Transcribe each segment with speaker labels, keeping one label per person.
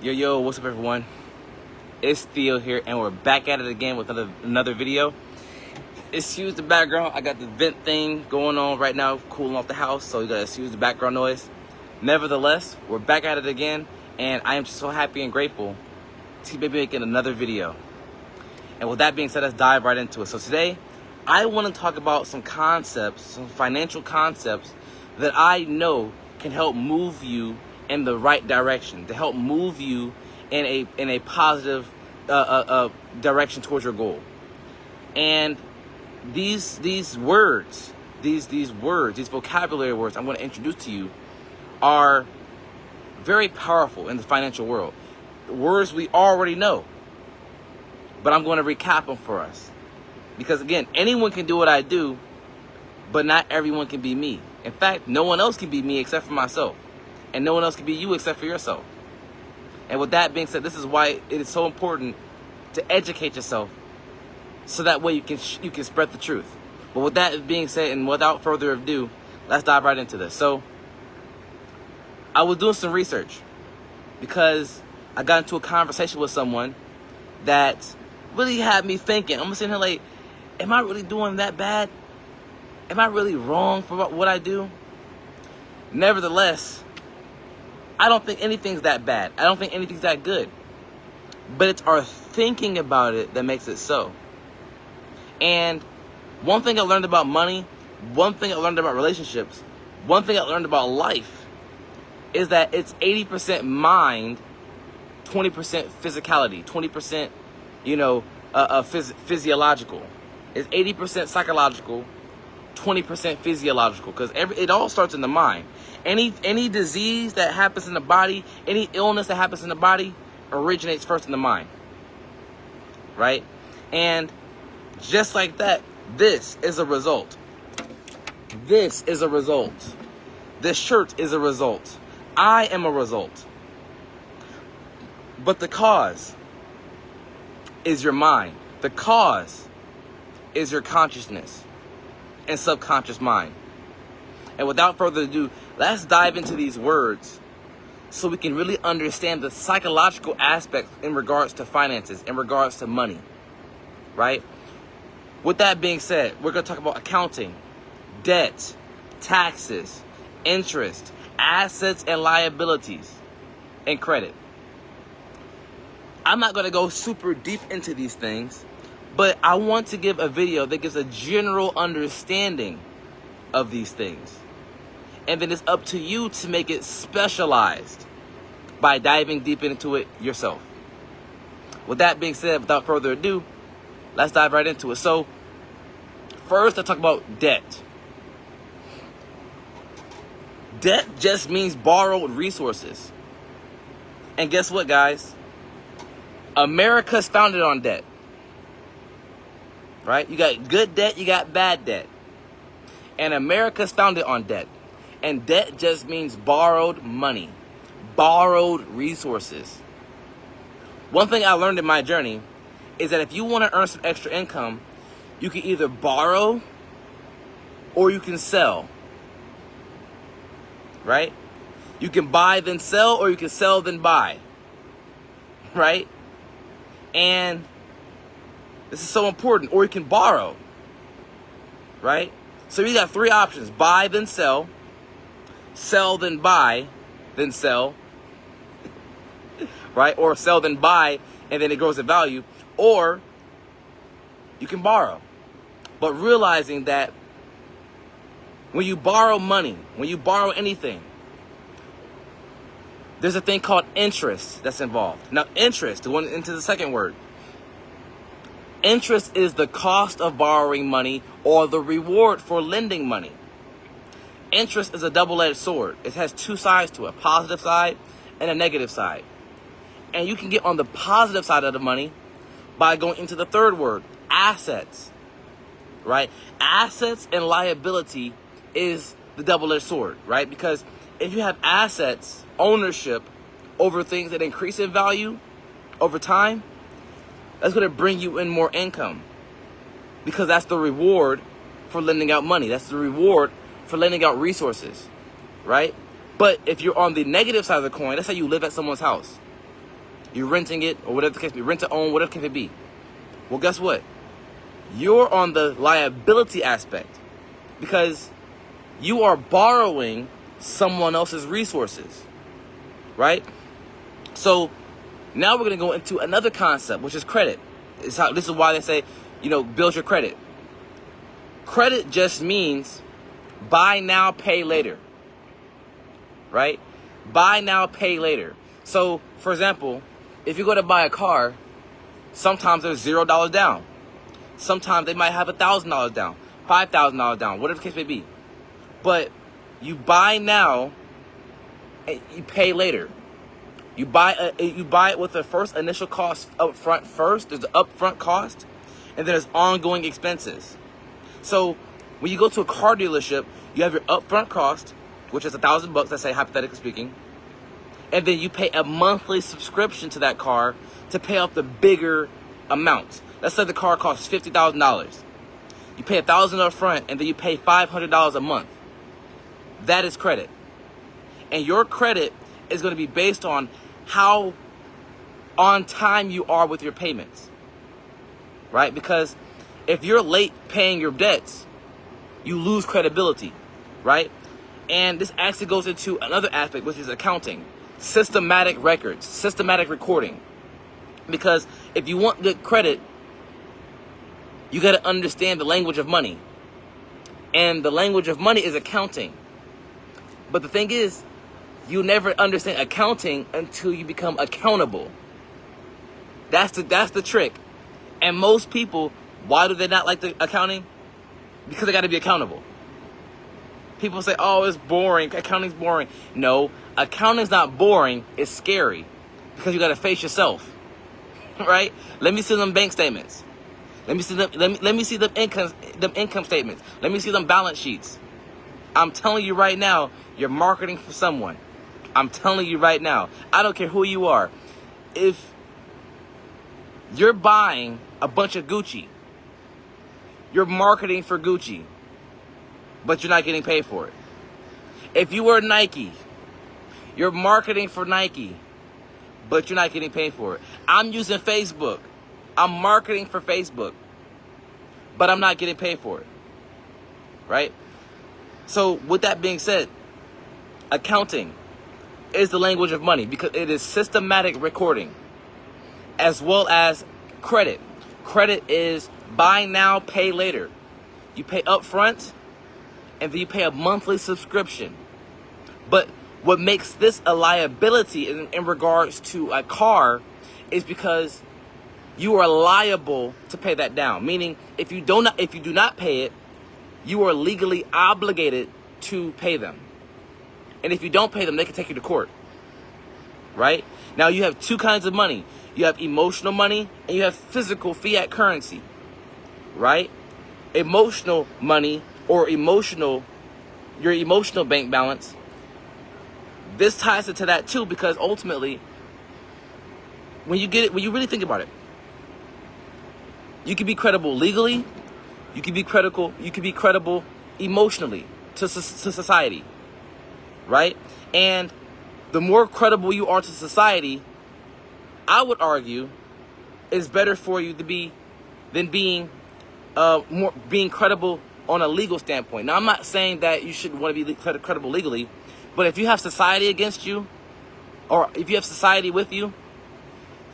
Speaker 1: Yo, what's up everyone? It's Theo here and we're back at it again with another video. Excuse the background, I got the vent thing going on right now, cooling off the house, so you gotta excuse the background noise. Nevertheless, we're back at it again and I am just so happy and grateful to be making another video. And with that being said, let's dive right into it. So today, I want to talk about some concepts, some financial concepts that I know can help move you in the right direction, to help move you in a positive direction towards your goal. And these words, these vocabulary words I'm going to introduce to you are very powerful in the financial world. Words we already know, but I'm going to recap them for us. Because again, anyone can do what I do, but not everyone can be me. In fact, no one else can be me except for myself. And no one else can be you except for yourself. And with that being said, this is why it is so important to educate yourself, so that way you can spread the truth. But with that being said, and without further ado, let's dive right into this. So, I was doing some research because I got into a conversation with someone that really had me thinking. I'm sitting here like, am I really doing that bad? Am I really wrong for what I do? Nevertheless, I don't think anything's that bad. I don't think anything's that good. But it's our thinking about it that makes it so. And one thing I learned about money, one thing I learned about relationships, one thing I learned about life is that it's 80% mind, 20% physicality, 20%, physiological. It's 80% psychological, 20% physiological, because it all starts in the mind. Any disease that happens in the body, any illness that happens in the body originates first in the mind, right? And just like that, this is a result. This is a result. This shirt is a result. I am a result. But the cause is your mind. The cause is your consciousness and subconscious mind. And without further ado, let's dive into these words so we can really understand the psychological aspects in regards to finances, in regards to money, right? With that being said, we're going to talk about accounting, debt, taxes, interest, assets and liabilities, and credit. I'm not going to go super deep into these things, but I want to give a video that gives a general understanding of these things. And then it's up to you to make it specialized by diving deep into it yourself. With that being said, without further ado, let's dive right into it. So, first, let's talk about debt. Debt just means borrowed resources. And guess what, guys? America's founded on debt. Right? You got good debt, you got bad debt. And America's founded on debt. And debt just means borrowed money, borrowed resources. One thing I learned in my journey is that if you want to earn some extra income, you can either borrow or you can sell. Right? You can buy then sell, or you can sell then buy. Right? And this is so important. Or you can borrow. Right? So you got three options: buy then sell then buy, then sell, right? Or sell then buy, and then it grows in value. Or you can borrow. But realizing that when you borrow money, when you borrow anything, there's a thing called interest that's involved. Now, interest, going into the second word. Interest is the cost of borrowing money or the reward for lending money. Interest is a double-edged sword. It has two sides to it, a positive side and a negative side. And you can get on the positive side of the money by going into the third word, assets, right? Assets and liability is the double-edged sword, right? Because if you have assets, ownership over things that increase in value over time, that's going to bring you in more income, because that's the reward for lending out money. That's the reward for lending out resources, right? But if you're on the negative side of the coin, let's say you live at someone's house, You're renting it, or whatever the case may be, rent to own, whatever the case may be. Well, guess what? You're on the liability aspect because you are borrowing someone else's resources, right? So now we're going to go into another concept, which is credit. This is why they say, build your credit. Credit just means buy now, pay later, right? Buy now, pay later. So, for example, if you go to buy a car, sometimes there's $0 down. Sometimes they might have $1,000 down, $5,000 down, whatever the case may be. But you buy now and you pay later. You buy it with the first initial cost up front first. There's the upfront cost, and then there's ongoing expenses. So when you go to a car dealership, you have your upfront cost, which is $1,000, let's say, hypothetically speaking, and then you pay a monthly subscription to that car to pay off the bigger amount. Let's say the car costs $50,000. You pay $1,000 up front, and then you pay $500 a month. That is credit. And your credit is going to be based on how on time you are with your payments, right? Because if you're late paying your debts, you lose credibility, right? And this actually goes into another aspect, which is accounting, systematic records, systematic recording. Because if you want good credit, you got to understand the language of money. And the language of money is accounting. But the thing is, you never understand accounting until you become accountable. That's the trick. And most people, why do they not like the accounting? Because they got to be accountable. People say, oh, it's boring. Accounting's boring. No, accounting's not boring. It's scary. Because you got to face yourself. Right? Let me see them bank statements. Let me see them. Let me see them income statements. Let me see them balance sheets. I'm telling you right now, you're marketing for someone. I'm telling you right now. I don't care who you are. If you're buying a bunch of Gucci, you're marketing for Gucci, but you're not getting paid for it. If you wear Nike, you're marketing for Nike, but you're not getting paid for it. I'm using Facebook. I'm marketing for Facebook, but I'm not getting paid for it. Right? So with that being said, accounting is the language of money because it is systematic recording as well as credit. Credit is buy now, pay later. You pay up front and then you pay a monthly subscription. But what makes this a liability in regards to a car is because you are liable to pay that down. Meaning, if you do not pay it, you are legally obligated to pay them. And if you don't pay them, they can take you to court. Right? Now, you have two kinds of money. You have emotional money and you have physical fiat currency. Right? Emotional money or your emotional bank balance. This ties into that too, because ultimately, when you really think about it, you can be credible legally, you can be credible emotionally to society, right? And the more credible you are to society, I would argue, is better for you to be than being credible on a legal standpoint. Now, I'm not saying that you shouldn't want to be credible legally, but if you have society against you, or if you have society with you,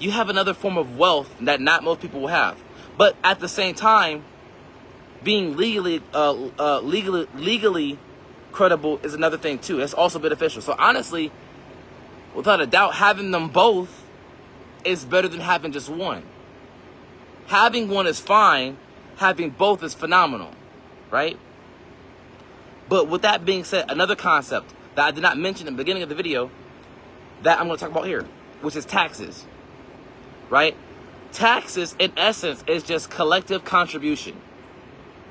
Speaker 1: you have another form of wealth that not most people will have. But at the same time, being legally credible is another thing too. That's also beneficial. So honestly, without a doubt, having them both is better than having just one. Having one is fine. Having both is phenomenal, right? But with that being said, another concept that I did not mention in the beginning of the video that I'm going to talk about here, which is taxes, right? Taxes, in essence, is just collective contribution,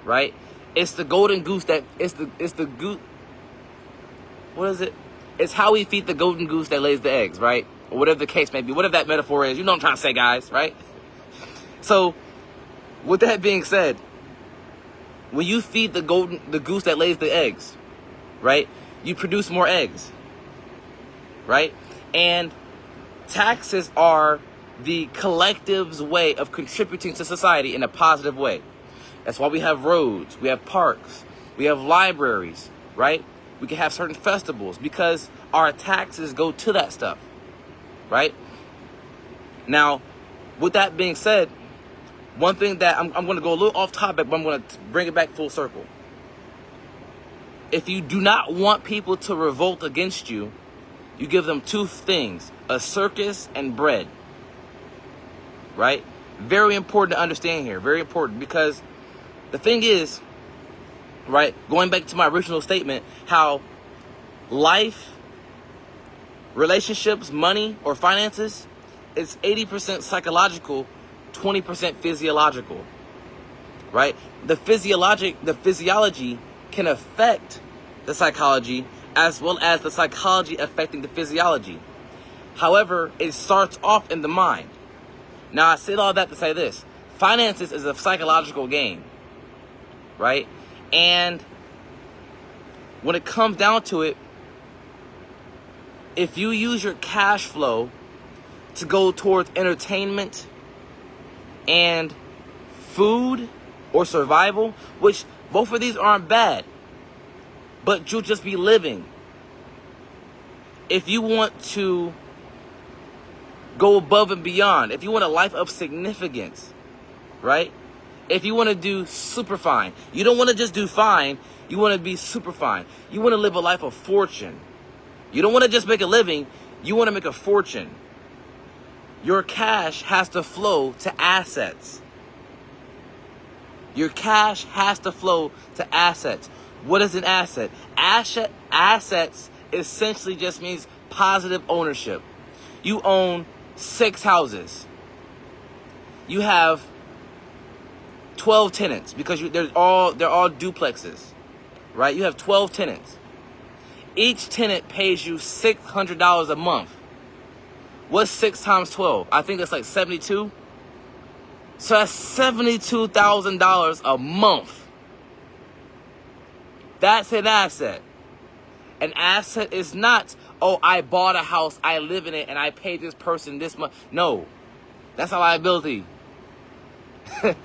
Speaker 1: right? It's the golden goose it's the goose. What is it? It's how we feed the golden goose that lays the eggs, right? Or whatever the case may be, whatever that metaphor is. You know what I'm trying to say, guys, right? So, with that being said, when you feed the goose that lays the eggs, right? You produce more eggs, right? And Taxes are the collective's way of contributing to society in a positive way. That's why we have roads, we have parks, we have libraries, right? We can have certain festivals because our taxes go to that stuff, right? Now, with that being said, one thing that I'm going to go a little off topic, but I'm going to bring it back full circle. If you do not want people to revolt against you, you give them two things, a circus and bread, right? Very important to understand here, very important, because the thing is, right, going back to my original statement, how life, relationships, money, or finances, it's 80% psychological, 20% physiological, right? The physiology can affect the psychology as well as the psychology affecting the physiology. However, it starts off in the mind. Now, I said all that to say this. Finances is a psychological game, right? And when it comes down to it, if you use your cash flow to go towards entertainment and food or survival, which both of these aren't bad, but you'll just be living. If you want to go above and beyond, if you want a life of significance, right? If you want to do super fine, you don't want to just do fine, you want to be super fine. You want to live a life of fortune. You don't want to just make a living, you want to make a fortune. Your cash has to flow to assets. Your cash has to flow to assets. What is an asset? Assets essentially just means positive ownership. You own 6 houses. You have 12 tenants because they're all duplexes, right? You have 12 tenants. Each tenant pays you $600 a month. What's 6 times 12? I think that's like 72. So that's $72,000 a month. That's an asset. An asset is not, oh, I bought a house, I live in it, and I paid this person this much. No, that's a liability. An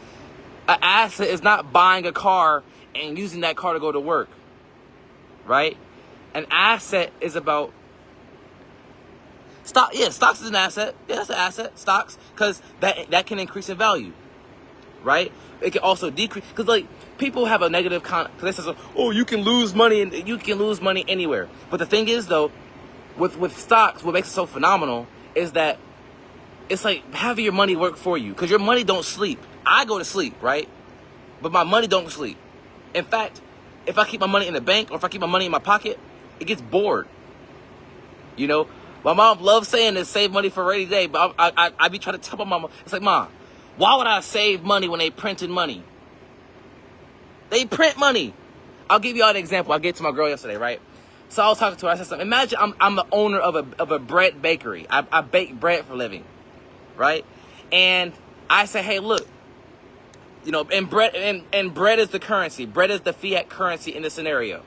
Speaker 1: asset is not buying a car and using that car to go to work, right? An asset is about stock. Yeah, stocks is an asset. Yeah, that's an asset. Stocks, because that can increase in value, right? It can also decrease, because like people have a negative because they say, oh, you can lose money and you can lose money anywhere. But the thing is though, with stocks, what makes it so phenomenal is that it's like having your money work for you, because your money don't sleep. I go to sleep, right? But my money don't sleep. In fact, if I keep my money in the bank or if I keep my money in my pocket, it gets bored. You know, my mom loves saying this, save money for a rainy day, but I be trying to tell my mama, it's like, Mom, why would I save money when they printed money? They print money. I'll give you all an example. I gave to my girl yesterday, right? So I was talking to her. I said something. Imagine I'm the owner of a bread bakery. I bake bread for a living, right? And I say, hey, look, you know, and bread is the currency. Bread is the fiat currency in this scenario.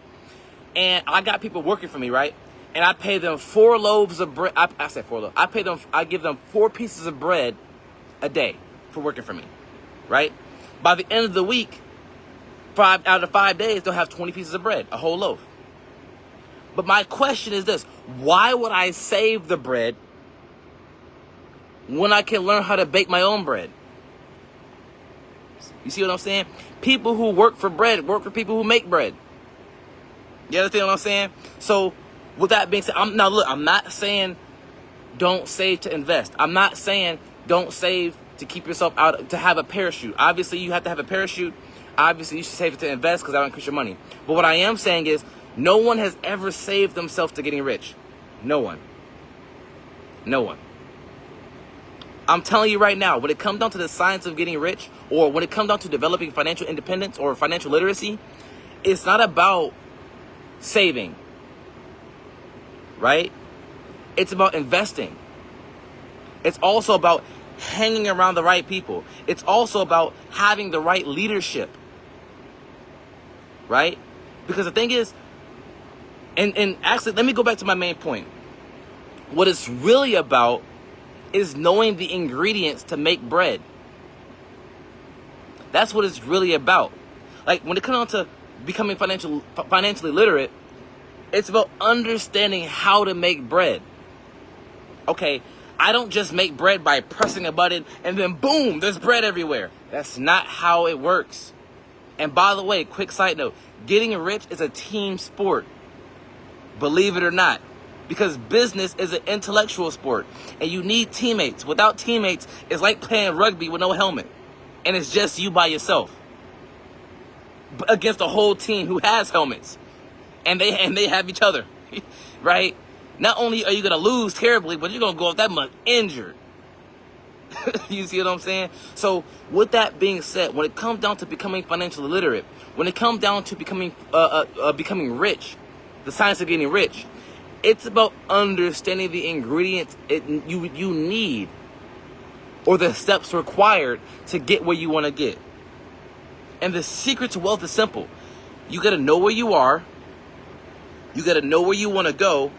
Speaker 1: And I got people working for me, right? And I pay them 4 loaves of bread. I said 4 loaves. I give them 4 pieces of bread a day for working for me, right? By the end of the week, 5 out of 5 days, they'll have 20 pieces of bread, a whole loaf. But my question is this: why would I save the bread when I can learn how to bake my own bread? You see what I'm saying? People who work for bread work for people who make bread. You understand what I'm saying? So, with that being said, I'm not saying don't save to invest. I'm not saying don't save to keep yourself out, to have a parachute. Obviously, you have to have a parachute. Obviously, you should save it to invest because that will increase your money. But what I am saying is, no one has ever saved themselves to getting rich. No one. No one. I'm telling you right now, when it comes down to the science of getting rich, or when it comes down to developing financial independence or financial literacy, it's not about saving, right? It's about investing. It's also about hanging around the right people. It's also about having the right leadership, right? Because the thing is, and actually, let me go back to my main point. What it's really about is knowing the ingredients to make bread. That's what it's really about. Like, when it comes down to becoming financially literate, it's about understanding how to make bread. Okay, I don't just make bread by pressing a button and then boom, there's bread everywhere. That's not how it works. And by the way, quick side note, getting rich is a team sport. Believe it or not. Because business is an intellectual sport. And you need teammates. Without teammates, it's like playing rugby with no helmet. And it's just you by yourself. Against a whole team who has helmets. And they have each other. Right? Not only are you going to lose terribly, but you're going to go off that much injured. You see what I'm saying? So with that being said, when it comes down to becoming financially literate, when it comes down to becoming rich, the science of getting rich, it's about understanding the ingredients you need or the steps required to get where you want to get. And the secret to wealth is simple. You got to know where you are. You got to know where you want to go.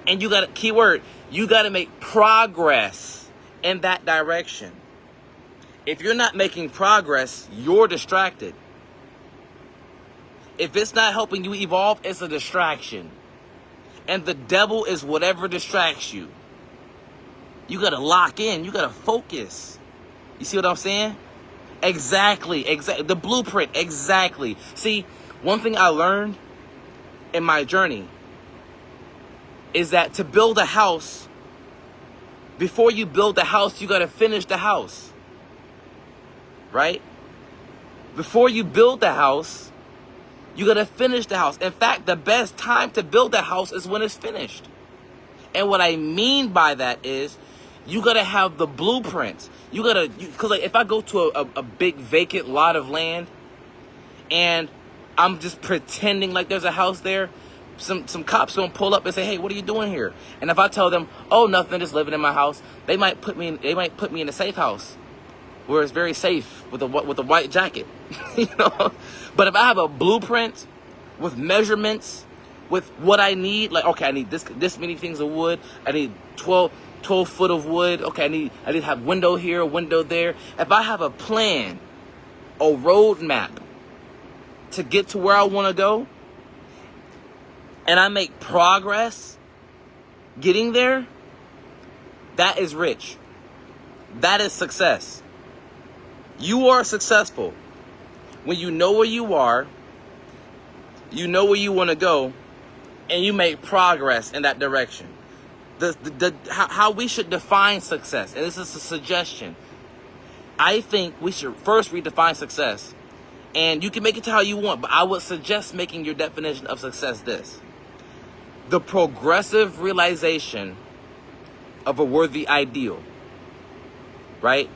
Speaker 1: And you got to, keyword, you got to make progress in that direction. If you're not making progress, you're distracted. If it's not helping you evolve, it's a distraction. And the devil is whatever distracts you. You got to lock in. You got to focus. You see what I'm saying? Exactly. The blueprint. Exactly. See, one thing I learned in my journey is that to build a house, before you build the house, you got to finish the house. Right? Before you build the house, you got to finish the house. In fact, the best time to build the house is when it's finished. And what I mean by that is you got to have the blueprints. You got to, because like if I go to a big vacant lot of land and I'm just pretending like there's a house there, some cops gonna pull up and say, hey, what are you doing here? And if I tell them, oh, nothing, just living in my house, they might put me in a safe house where it's very safe with a white jacket. You know? But if I have a blueprint with measurements, with what I need, like, okay, I need this many things of wood, I need 12 foot of wood, okay, I need to have window here, window there. If I have a plan, a roadmap to get to where I want to go, and I make progress getting there, that is rich. That is success. You are successful when you know where you are, you know where you want to go, and you make progress in that direction. How we should define success, and this is a suggestion. I think we should first redefine success. And you can make it to how you want, but I would suggest making your definition of success this: the progressive realization of a worthy ideal, right?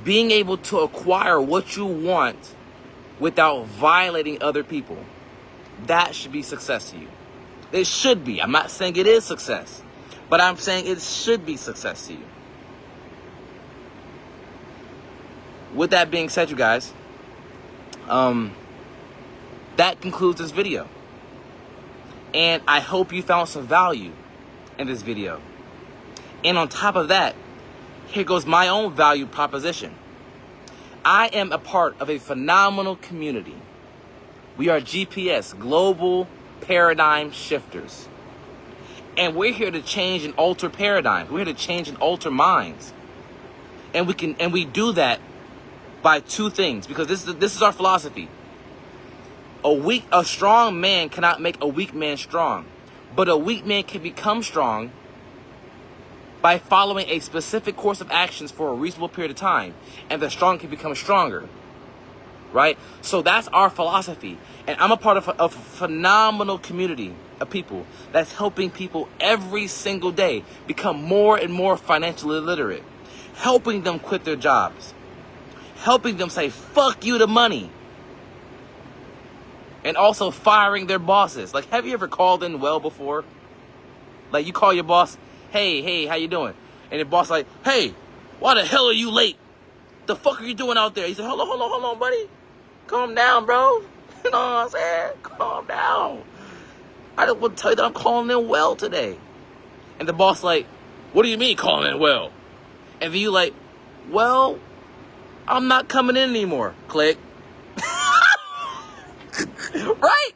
Speaker 1: Being able to acquire what you want without violating other people. That should be success to you. It should be. I'm not saying it is success, but I'm saying it should be success to you. With that being said, you guys, that concludes this video. And I hope you found some value in this video. And on top of that, here goes my own value proposition. I am a part of a phenomenal community. We are GPS, Global Paradigm Shifters. And we're here to change and alter paradigms. We're here to change and alter minds. And we do that by two things, because this is our philosophy. A strong man cannot make a weak man strong, but a weak man can become strong by following a specific course of actions for a reasonable period of time, and the strong can become stronger, right? So that's our philosophy, and I'm a part of a phenomenal community of people that's helping people every single day become more and more financially literate, helping them quit their jobs, helping them say, fuck you to money. And also firing their bosses. Like, have you ever called in well before? Like, you call your boss, hey, how you doing? And your boss like, hey, why the hell are you late? The fuck are you doing out there? He said, hold on, buddy. Calm down, bro. You know what I'm saying? Calm down. I just want to tell you that I'm calling in well today. And the boss like, what do you mean calling in well? And then you like, well, I'm not coming in anymore. Click. Right?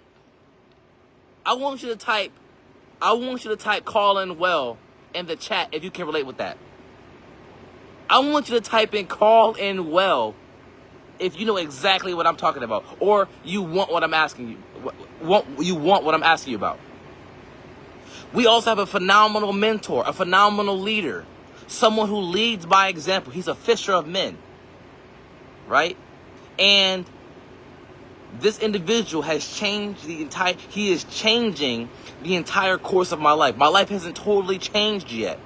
Speaker 1: I want you to type call in well in the chat if you can relate with that. I want you to type in call in well if you know exactly what I'm talking about, or you want what I'm asking you. You want what I'm asking you about. We also have a phenomenal mentor, a phenomenal leader, someone who leads by example. He's a fisher of men, right? And this individual has changed he is changing the entire course of my life. My life hasn't totally changed yet.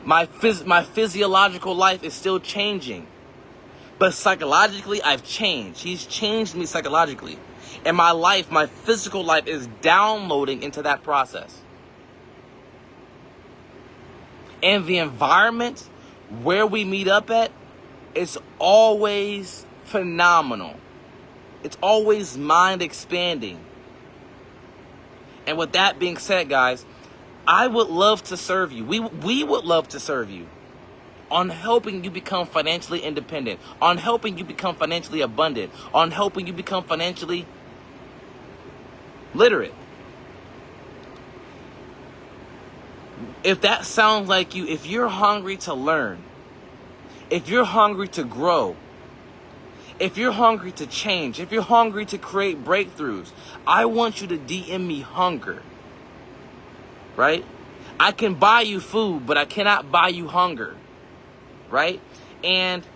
Speaker 1: My physiological life is still changing. But psychologically, I've changed. He's changed me psychologically. And my life, my physical life, is downloading into that process. And the environment where we meet up at is always phenomenal. It's always mind expanding. And with that being said, guys, I would love to serve you. We would love to serve you on helping you become financially independent, on helping you become financially abundant, on helping you become financially literate. If that sounds like you, if you're hungry to learn, if you're hungry to grow, if you're hungry to change, if you're hungry to create breakthroughs, I want you to DM me hunger, right? I can buy you food, but I cannot buy you hunger, right? And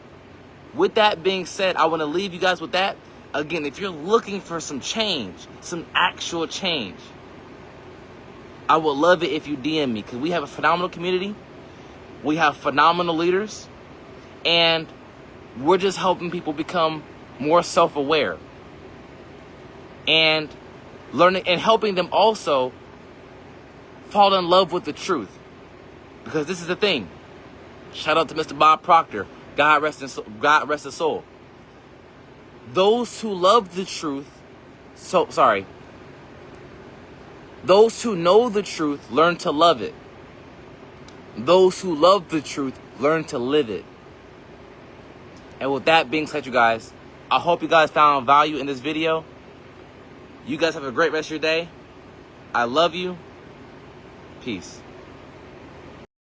Speaker 1: with that being said, I want to leave you guys with that. Again, if you're looking for some change, some actual change, I would love it if you DM me, because we have a phenomenal community. We have phenomenal leaders, and we're just helping people become more self-aware and learning and helping them also fall in love with the truth. Because this is the thing. Shout out to Mr. Bob Proctor. God rest his soul. Those who love the truth, those who know the truth learn to love it. Those who love the truth learn to live it. And with that being said, you guys, I hope you guys found value in this video. You guys have a great rest of your day. I love you. Peace.